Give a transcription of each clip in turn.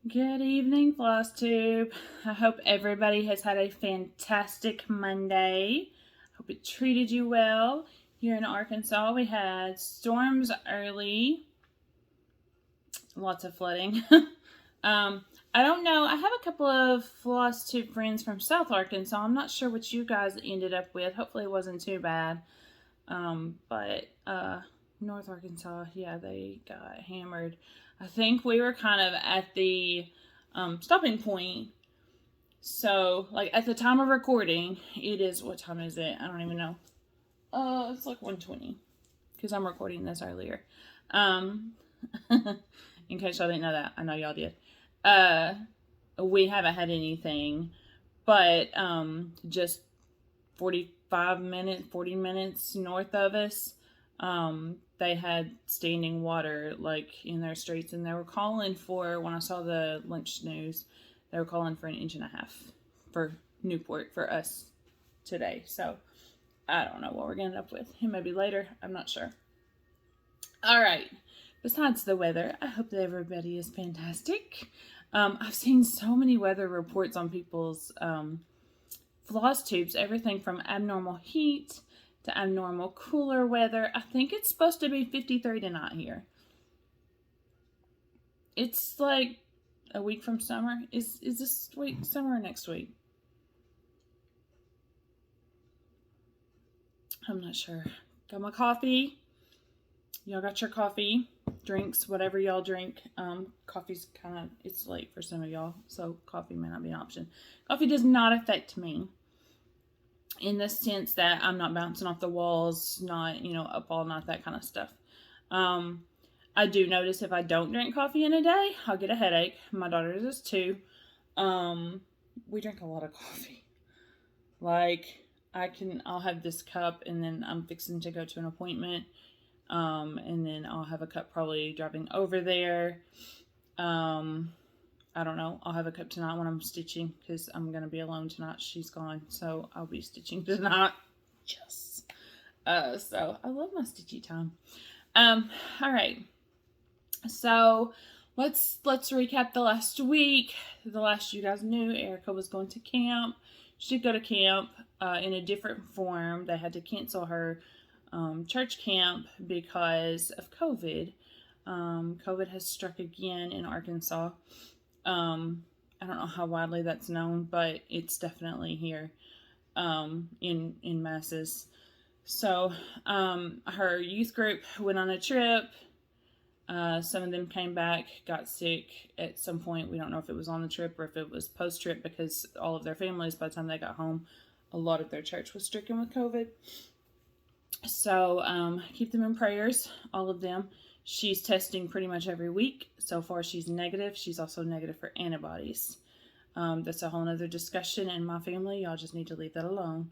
Good evening, Flosstube. I hope everybody has had a fantastic Monday. Hope it treated you well. Here in Arkansas, we had storms early, lots of flooding. I don't know. I have a couple of Flosstube friends from South Arkansas. I'm not sure what you guys ended up with. Hopefully, it wasn't too bad. But North Arkansas, yeah, they got hammered. I think we were kind of at the stopping point. So, like at the time of recording, it is, what time is it? I don't even know. It's like 1:20 because I'm recording this earlier. Um, in case y'all didn't know that, I know y'all did. Uh, we haven't had anything, but just 40 minutes north of us, they had standing water like in their streets, and they were calling for, when I saw the lunch news, they were calling for an inch and a half for Newport for us today. So I don't know what we're gonna end up with. It may be later. I'm not sure. All right. Besides the weather, I hope that everybody is fantastic. I've seen so many weather reports on people's Flosstubes, everything from abnormal heat to abnormal cooler weather. I think it's supposed to be 53 tonight here. It's like a week from summer. Is this week summer or next week? I'm not sure. Got my coffee. Y'all got your coffee, drinks, whatever y'all drink. Coffee's kind of, it's late for some of y'all, so coffee may not be an option. Coffee does not affect me in the sense that I'm not bouncing off the walls, not, up all night, that kind of stuff. I do notice if I don't drink coffee in a day, I'll get a headache. My daughter does too. We drink a lot of coffee. Like, I'll have this cup, and then I'm fixing to go to an appointment. And then I'll have a cup probably driving over there. I don't know. I'll have a cup tonight when I'm stitching because I'm going to be alone tonight. She's gone. So I'll be stitching tonight. Yes. So I love my stitchy time. All right. So let's recap the last week. The last you guys knew, Erica was going to camp. She did go to camp in a different form. They had to cancel her church camp because of COVID. COVID has struck again in Arkansas. I don't know how widely that's known, but it's definitely here in masses. So her youth group went on a trip. Some of them came back, got sick at some point. We don't know if it was on the trip or if it was post-trip, because all of their families, by the time they got home, a lot of their church was stricken with COVID. So keep them in prayers, all of them. She's testing pretty much every week. So far, she's negative. She's also negative for antibodies. That's a whole nother discussion in my family. Y'all just need to leave that alone.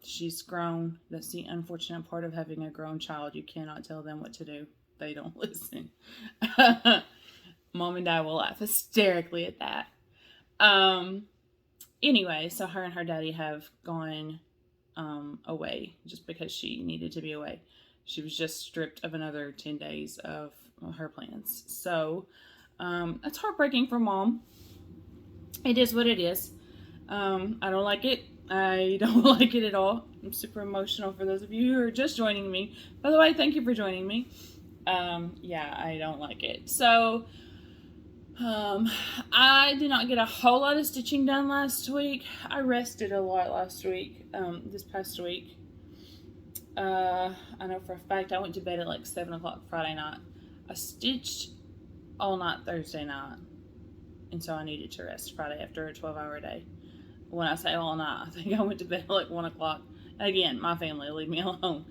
She's grown. That's the unfortunate part of having a grown child. You cannot tell them what to do. They don't listen. Mom and Dad will laugh hysterically at that. Anyway, so her and her daddy have gone away just because she needed to be away. She was just stripped of another 10 days of her plans. So that's heartbreaking for Mom. It is what it is. I don't like it. I don't like it at all. I'm super emotional for those of you who are just joining me. By the way, thank you for joining me. Yeah, I don't like it. So I did not get a whole lot of stitching done last week. I rested a lot last week, this past week. I know for a fact I went to bed at like 7 o'clock Friday night. I stitched all night Thursday night, and so I needed to rest Friday after a 12-hour day. When I say all night, I think I went to bed at like 1 o'clock. Again, my family, leave me alone.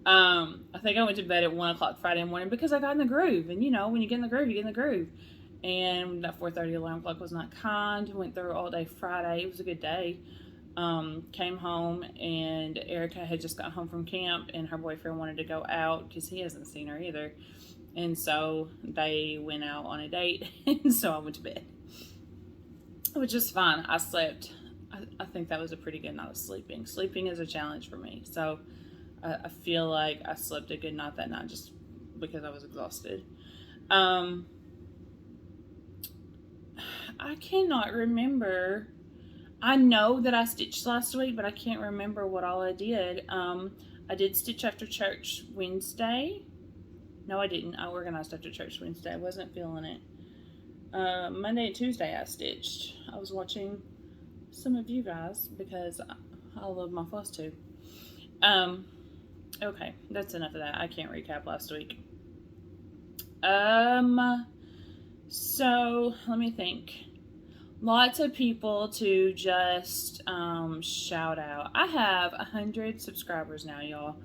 I think I went to bed at 1 o'clock Friday morning because I got in the groove. And when you get in the groove, you get in the groove. And that 4:30 alarm clock was not kind. Went through all day Friday. It was a good day. Came home, and Erica had just got home from camp, and her boyfriend wanted to go out because he hasn't seen her either. And so they went out on a date, and so I went to bed, which is fine. I slept. I think that was a pretty good night of sleeping. Sleeping is a challenge for me, so I feel like I slept a good night that night just because I was exhausted. I cannot remember. I know that I stitched last week, but I can't remember what all I did. I did stitch after church Wednesday. No, I didn't. I organized after church Wednesday. I wasn't feeling it. Monday and Tuesday I stitched. I was watching some of you guys because I love my Flosstube. Okay, that's enough of that. I can't recap last week. So let me think. Lots of people to just shout out. I have 100 subscribers now, y'all.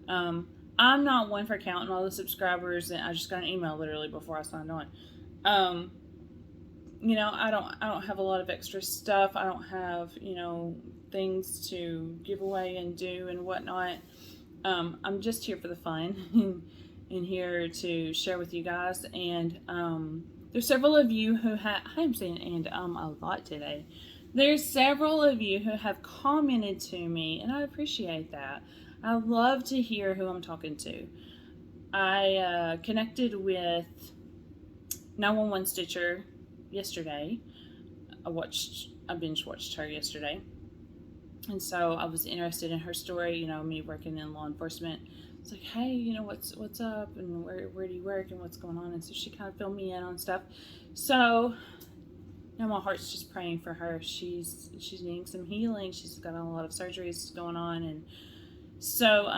I'm not one for counting all the subscribers, and I just got an email literally before I signed on. You know, I don't have a lot of extra stuff. I don't have, you know, things to give away and do and whatnot. I'm just here for the fun and here to share with you guys. And there's several of you who have, I'm saying and a lot today. There's several of you who have commented to me, and I appreciate that. I love to hear who I'm talking to. I connected with 911 Stitcher yesterday. I binge watched her yesterday. And so I was interested in her story, you know, me working in law enforcement. It's like, hey, you know, what's up and where do you work and what's going on? And so she kind of filled me in on stuff. So now my heart's just praying for her. She's needing some healing. She's got a lot of surgeries going on, and so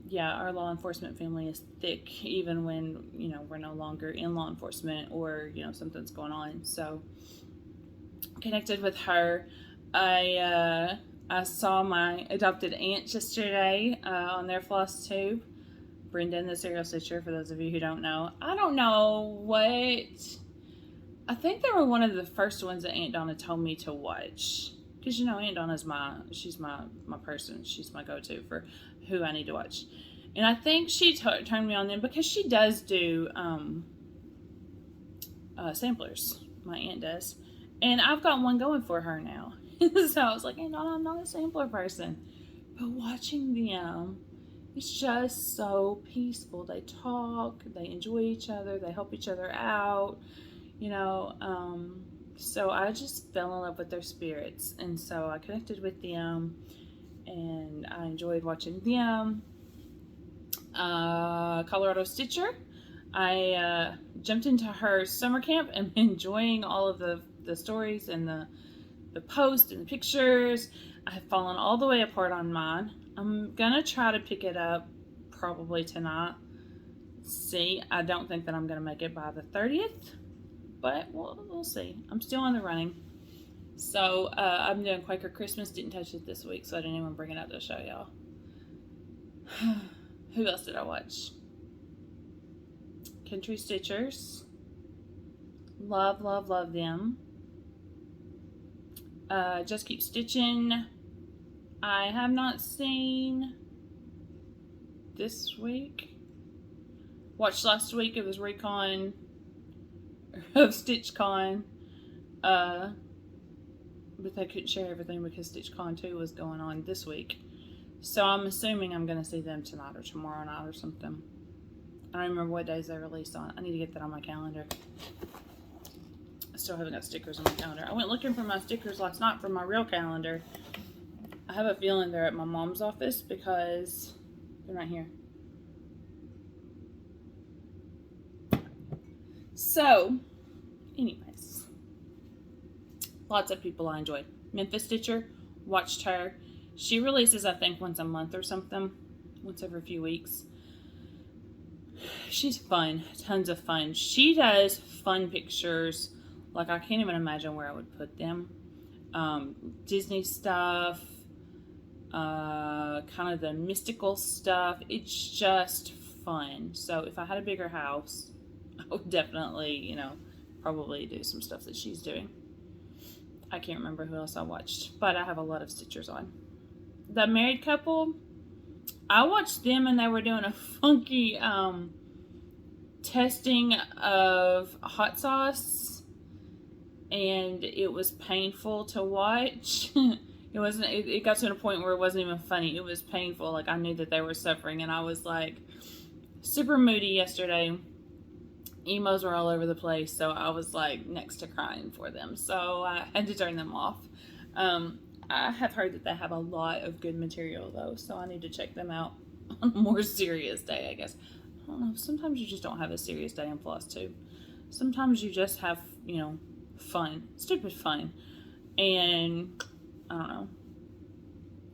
yeah, our law enforcement family is thick, even when, you know, we're no longer in law enforcement or, you know, something's going on. So connected with her. I saw my adopted aunt yesterday on their Flosstube. Brendan, the serial stitcher, for those of you who don't know. I don't know what... I think they were one of the first ones that Aunt Donna told me to watch. Because, you know, Aunt Donna's she's my person. She's my go-to for who I need to watch. And I think she turned me on them because she does do samplers. My aunt does. And I've got one going for her now. So I was like, Aunt Donna, I'm not a sampler person. But watching them, it's just so peaceful. They talk, they enjoy each other, they help each other out, you know. So I just fell in love with their spirits. And so I connected with them, and I enjoyed watching them. Colorado Stitcher, I jumped into her summer camp and enjoying all of the stories and the posts and the pictures. I have fallen all the way apart on mine. I'm gonna try to pick it up probably tonight. See, I don't think that I'm gonna make it by the 30th, but we'll see. I'm still in the running. So I'm doing Quaker Christmas. Didn't touch it this week, so I didn't even bring it out to show y'all. Who else did I watch? Country Stitchers. Love, love, love them. Just Keep Stitching. I have not seen this week. Watched last week. It was Recon of StitchCon. But they couldn't share everything because StitchCon 2 was going on this week. So I'm assuming I'm going to see them tonight or tomorrow night or something. I don't remember what days they released on. I need to get that on my calendar. I still haven't got stickers on my calendar. I went looking for my stickers last night for my real calendar. I have a feeling they're at my mom's office because they're not here. So, anyways, lots of people I enjoyed. Memphis Stitcher, watched her. She releases, I think, once a month or something, once every few weeks. She's fun, tons of fun. She does fun pictures. Like, I can't even imagine where I would put them. Disney stuff, kind of the mystical stuff. It's just fun. So if I had a bigger house, I would definitely, you know, probably do some stuff that she's doing. I can't remember who else I watched, but I have a lot of stitchers on. The married couple, I watched them and they were doing a funky testing of hot sauce, and it was painful to watch. It got to a point where it wasn't even funny. It was painful. Like, I knew that they were suffering, and I was like super moody yesterday. emos were all over the place, so I was like next to crying for them. So I had to turn them off. I have heard that they have a lot of good material though, so I need to check them out on a more serious day, I guess. I don't know, sometimes you just don't have a serious day in Flosstube. Sometimes you just have, you know, fun, stupid fun. And I don't know,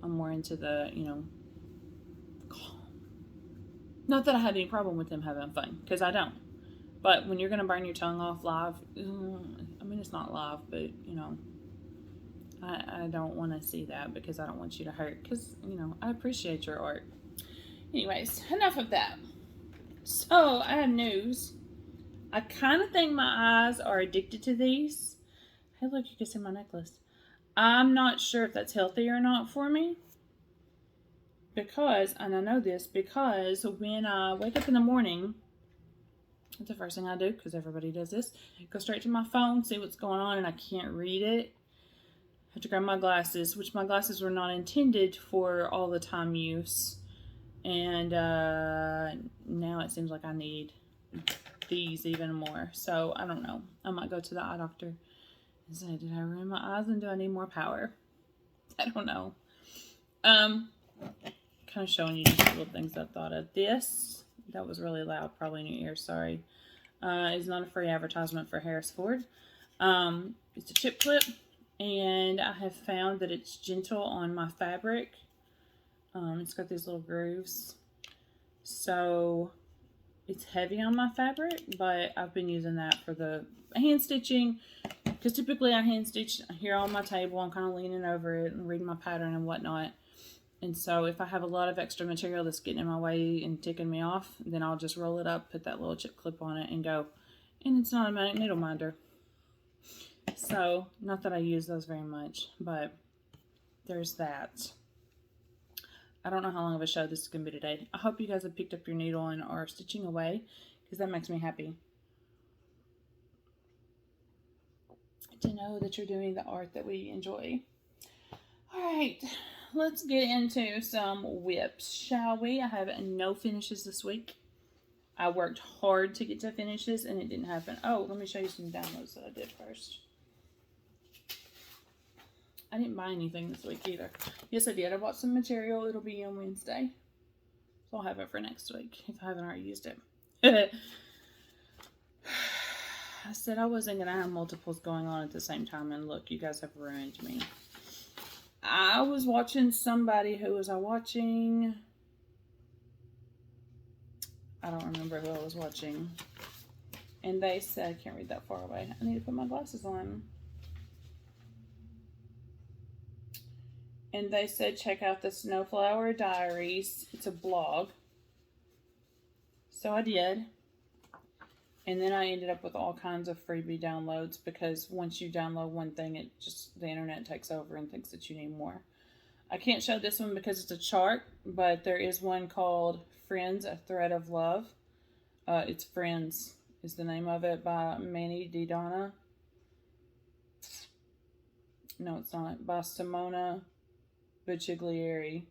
I'm more into the, you know, not that I have any problem with them having fun, because I don't. But when you're going to burn your tongue off live, I mean, it's not live, but, you know, I don't want to see that because I don't want you to hurt, because, you know, I appreciate your art. Anyways, enough of that. So, I have news. I kind of think my eyes are addicted to these. Hey, look, you can see my necklace. I'm not sure if that's healthy or not for me. Because, and I know this, because when I wake up in the morning, that's the first thing I do, because everybody does this. Go straight to my phone, see what's going on, and I can't read it. I have to grab my glasses, which my glasses were not intended for all the time use. And now it seems like I need these even more. So, I don't know. I might go to the eye doctor and say, did I ruin my eyes and do I need more power? I don't know. Kind of showing you just little things I thought of. This, that was really loud, probably in your ears, sorry. Is not a free advertisement for Harris Ford. It's a chip clip, and I have found that it's gentle on my fabric. It's got these little grooves, so it's heavy on my fabric, but I've been using that for the hand stitching, because typically I hand stitch here on my table. I'm kind of leaning over it and reading my pattern and whatnot. And so if I have a lot of extra material that's getting in my way and ticking me off, then I'll just roll it up, put that little chip clip on it, and go. And it's not a magnetic needle minder. So, not that I use those very much, but there's that. I don't know how long of a show this is going to be today. I hope you guys have picked up your needle and are stitching away, because that makes me happy to know that you're doing the art that we enjoy. Alright, let's get into some WIPs, shall we? I have no finishes this week. I worked hard to get to finishes, and it didn't happen. Oh, let me show you some downloads that I did first. I didn't buy anything this week either. Yes, I did. I bought some material. It'll be on Wednesday. So I'll have it for next week if I haven't already used it. I said I wasn't going to have multiples going on at the same time, and look, you guys have ruined me. I was watching somebody, who was I watching? I don't remember who I was watching. And they said, I can't read that far away. I need to put my glasses on. And they said, check out the Snowflower Diaries. It's a blog. So I did. And then I ended up with all kinds of freebie downloads, because once you download one thing, it just, the internet takes over and thinks that you need more. I can't show this one because it's a chart, but there is one called Friends, A Thread of Love. It's Friends is the name of it, by Manny DiDonna. No, it's not. By Simona Bicciglieri.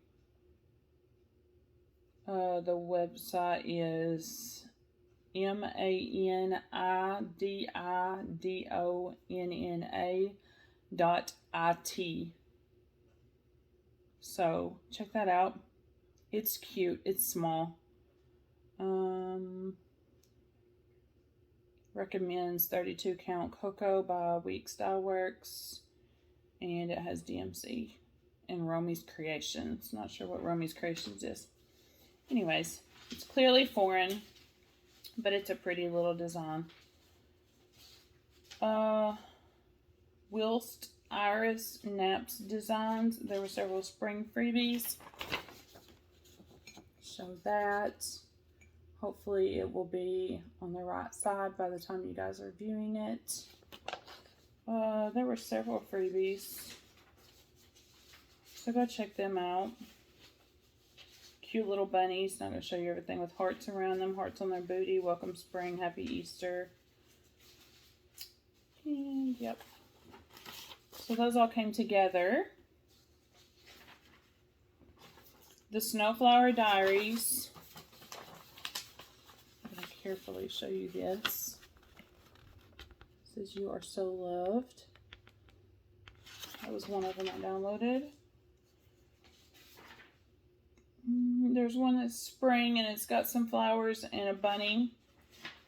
The website is MANIDIDONNA.IT. So check that out. It's cute. It's small. Recommends 32 count Cocoa by Weeks Dye Works, and it has DMC and Romy's Creations. Not sure what Romy's Creations is. Anyways, it's clearly foreign, but it's a pretty little design. Whilst Iris Knapp's designs. There were several spring freebies. Show that. Hopefully it will be on the right side by the time you guys are viewing it. There were several freebies, so go check them out. Cute little bunnies. Not going to show you everything, with hearts around them, hearts on their booty. Welcome spring, happy Easter. And yep. So those all came together. The Snowflower Diaries. I'm going to carefully show you this. says you are so loved. That was one of them I downloaded. There's one that's spring and it's got some flowers and a bunny.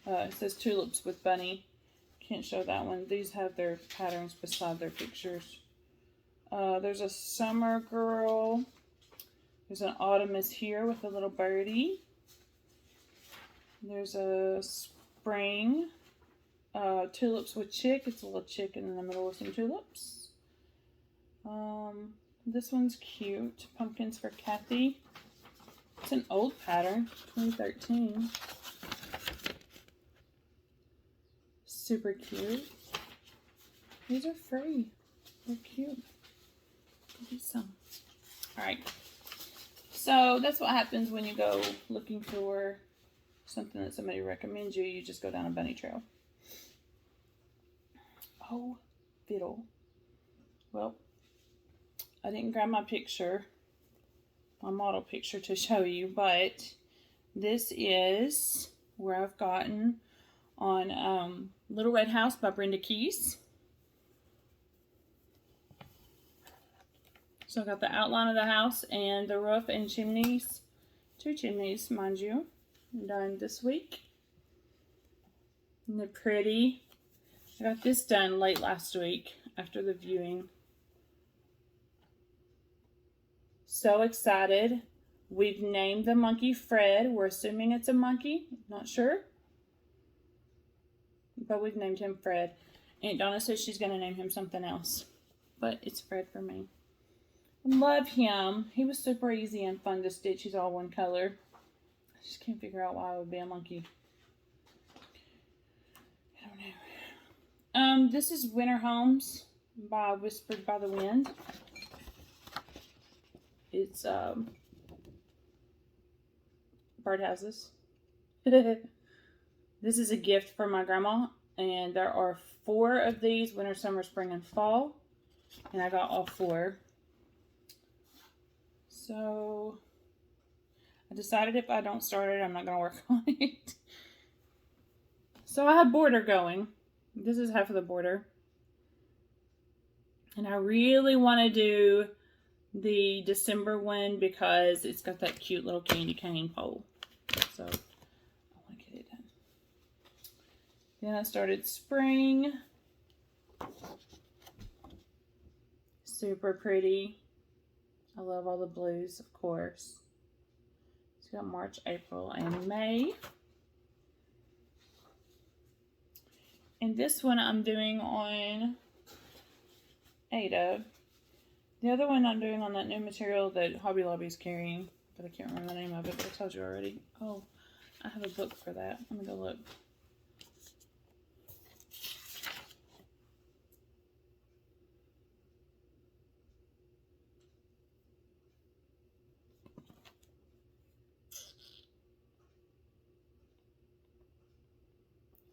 It says tulips with bunny. Can't show that one. These have their patterns beside their pictures. There's a summer girl. There's an autumn is here with a little birdie. There's a spring. Tulips with chick. It's a little chick in the middle with some tulips. This one's cute. Pumpkins for Kathy. It's an old pattern, 2013. Super cute. These are free. They're cute. Get some. Alright. So that's what happens when you go looking for something that somebody recommends you. You just go down a bunny trail. Oh, fiddle. Well, I didn't grab my picture, my model picture to show you, but this is where I've gotten on Little Red House by Brenda Keyes. So I got the outline of the house and the roof and chimneys, 2 chimneys, mind you, done this week. Isn't it pretty? I got this done late last week after the viewing. So excited. We've named the monkey Fred. We're assuming it's a monkey. Not sure. But we've named him Fred. Aunt Donna says she's going to name him something else. But it's Fred for me. Love him. He was super easy and fun to stitch. He's all one color. I just can't figure out why it would be a monkey. I don't know. This is Winter Homes by Whispered by the Wind. It's birdhouses. This is a gift for my grandma, and there are 4 of these: winter, summer, spring, and fall. And I got all 4. So I decided if I don't start it, I'm not going to work on it. So I have border going. This is half of the border. And I really want to do the December one because it's got that cute little candy cane pole. So I want to get it done. Then I started spring. Super pretty. I love all the blues, of course. It's got March, April, and May. And this one I'm doing on Ada. The other one I'm doing on that new material that Hobby Lobby is carrying, but I can't remember the name of it, but I told you already. Oh, I have a book for that. Let me go look.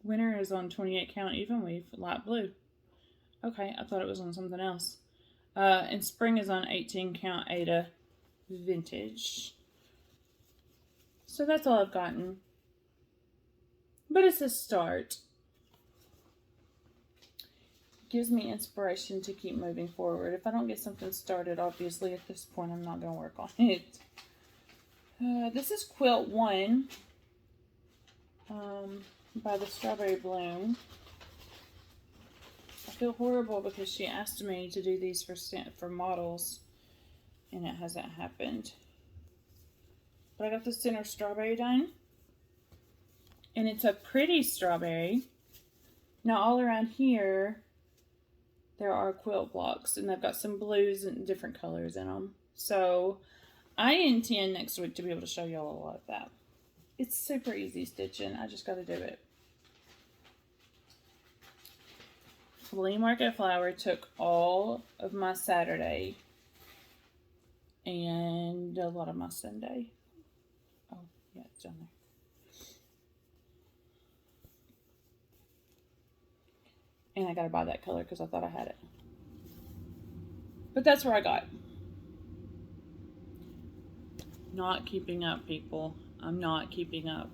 Winter is on 28 count even weave, light blue. Okay, I thought it was on something else. And spring is on 18 count Ada vintage. So that's all I've gotten. But it's a start. Gives me inspiration to keep moving forward. If I don't get something started, obviously at this point I'm not going to work on it. This is Quilt 1 by the Strawberry Bloom. I feel horrible because she asked me to do these for models, and it hasn't happened. But I got the center strawberry done, and it's a pretty strawberry. Now all around here, there are quilt blocks, and they've got some blues and different colors in them. So I intend next week to be able to show y'all a lot of that. It's super easy stitching. I just got to do it. Flea Market Flower took all of my Saturday and a lot of my Sunday. Oh, yeah, it's down there. And I got to buy that color because I thought I had it. But that's where I got. Not keeping up, people. I'm not keeping up.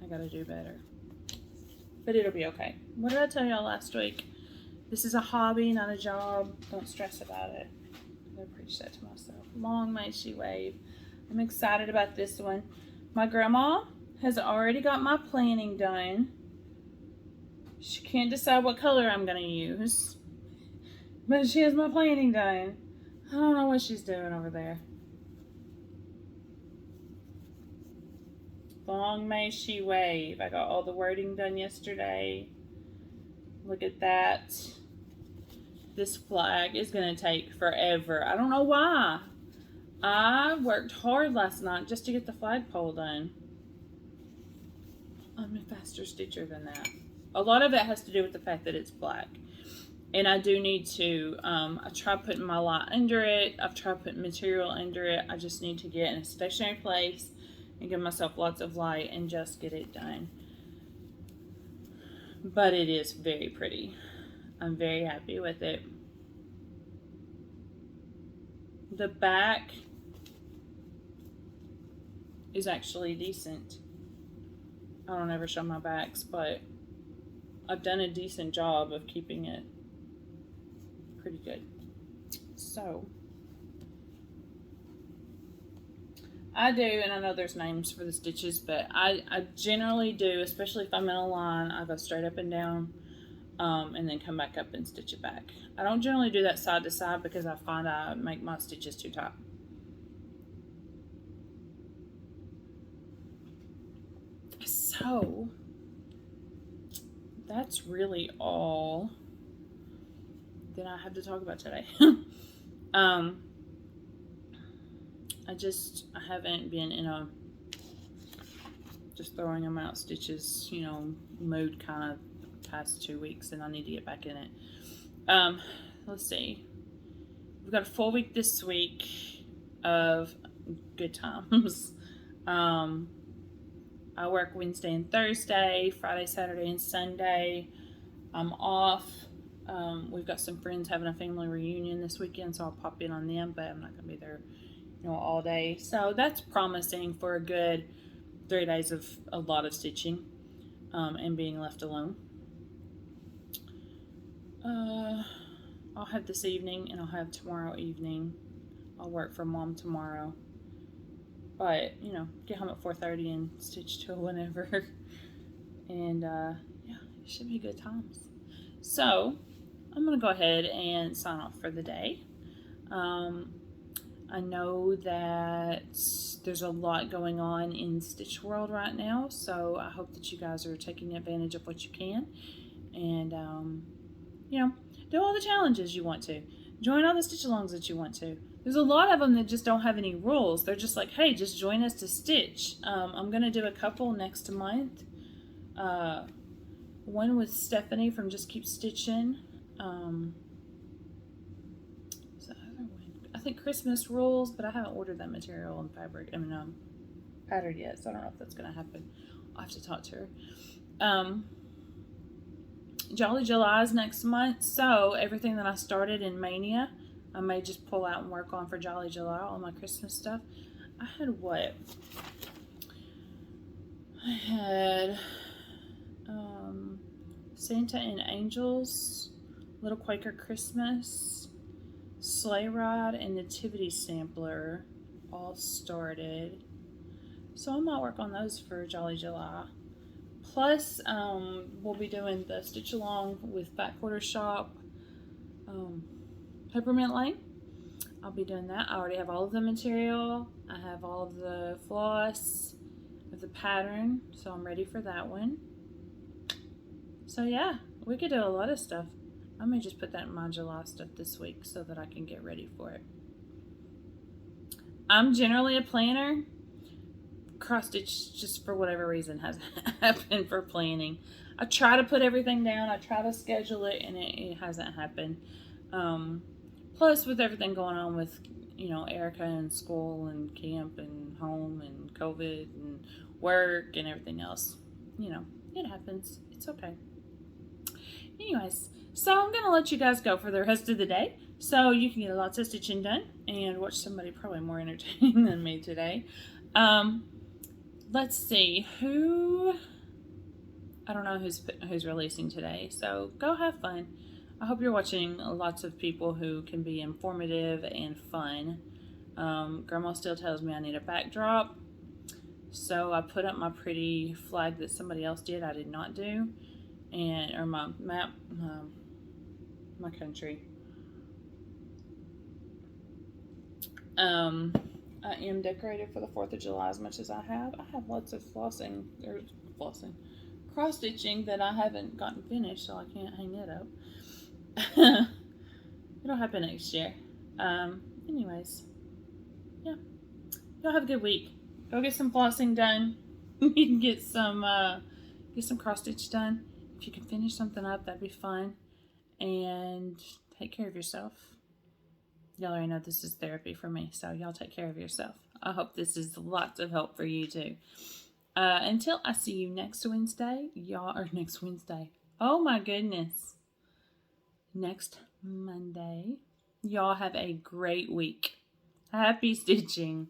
I got to do better. but it'll be okay. What did I tell y'all last week? This is a hobby, not a job. Don't stress about it. I preach that to myself. Long may she wave. I'm excited about this one. My grandma has already got my planning done. She can't decide what color I'm going to use, but she has my planning done. I don't know what she's doing over there. Long may she wave. I got all the wording done yesterday. Look at that. This flag is going to take forever. I don't know why. I worked hard last night just to get the flagpole done. I'm a faster stitcher than that. A lot of it has to do with the fact that it's black. And I do need to, I tried putting my light under it. I've tried putting material under it. I just need to get in a stationary place and give myself lots of light and just get it done. But it is very pretty. I'm very happy with it. The back is actually decent. I don't ever show my backs, but I've done a decent job of keeping it pretty good. So I do, and I know there's names for the stitches, but I generally do, especially if I'm in a line, I go straight up and down and then come back up and stitch it back. I don't generally do that side to side because I find I make my stitches too tight. So that's really all that I have to talk about today. I haven't been in a just throwing them out stitches, you know, mood kind of past 2 weeks, and I need to get back in it. Let's see. We've got a full week this week of good times. I work Wednesday and Thursday, Friday, Saturday, and Sunday. I'm off. We've got some friends having a family reunion this weekend, so I'll pop in on them, but I'm not going to be there, you know, all day. So that's promising for a good 3 days of a lot of stitching and being left alone. I'll have this evening, and I'll have tomorrow evening. I'll work for Mom tomorrow. But, you know, get home at 4:30 and stitch till whenever. And, yeah, it should be good times. So, I'm going to go ahead and sign off for the day. I know that there's a lot going on in Stitch World right now, so I hope that you guys are taking advantage of what you can. And, you know, do all the challenges you want to. Join all the stitch-alongs that you want to. There's a lot of them that just don't have any rules. They're just like, hey, just join us to stitch. I'm going to do a couple next month. One with Stephanie from Just Keep Stitching. I think Christmas rules, but I haven't ordered that material and fabric. I mean, patterned yet, so I don't know if that's going to happen. I'll have to talk to her. Jolly July is next month, so everything that I started in Mania, I may just pull out and work on for Jolly July, all my Christmas stuff. I had what? I had Santa and Angels, Little Quaker Christmas, Sleigh Ride, and Nativity Sampler all started. So I might work on those for Jolly July. Plus, we'll be doing the Stitch Along with Fat Quarter Shop, Peppermint Lane. I'll be doing that. I already have all of the material. I have all of the floss, of the pattern, so I'm ready for that one. So yeah, we could do a lot of stuff. I may just put that in my July stuff this week so that I can get ready for it. I'm generally a planner. Cross stitch, just for whatever reason, hasn't happened for planning. I try to put everything down. I try to schedule it, and it hasn't happened. Plus, with everything going on with, you know, Erica and school and camp and home and COVID and work and everything else, you know, it happens. It's okay. Anyways, so I'm going to let you guys go for the rest of the day so you can get lots of stitching done and watch somebody probably more entertaining than me today. Let's see, I don't know who's releasing today, so go have fun. I hope you're watching lots of people who can be informative and fun. Grandma still tells me I need a backdrop, so I put up my pretty flag that somebody else did. I did not do, or my map, my country. I am decorated for the 4th of July as much as I have. I have lots of flossing, cross stitching that I haven't gotten finished, so I can't hang it up. It'll happen next year. Anyways, yeah. Y'all have a good week. Go get some flossing done. You can get some cross stitch done. If you can finish something up, that'd be fun. And take care of yourself. Y'all already know this is therapy for me, so y'all take care of yourself. I hope this is lots of help for you too. Until I see you next Wednesday, next Wednesday. Oh my goodness. Next Monday. Y'all have a great week. Happy stitching.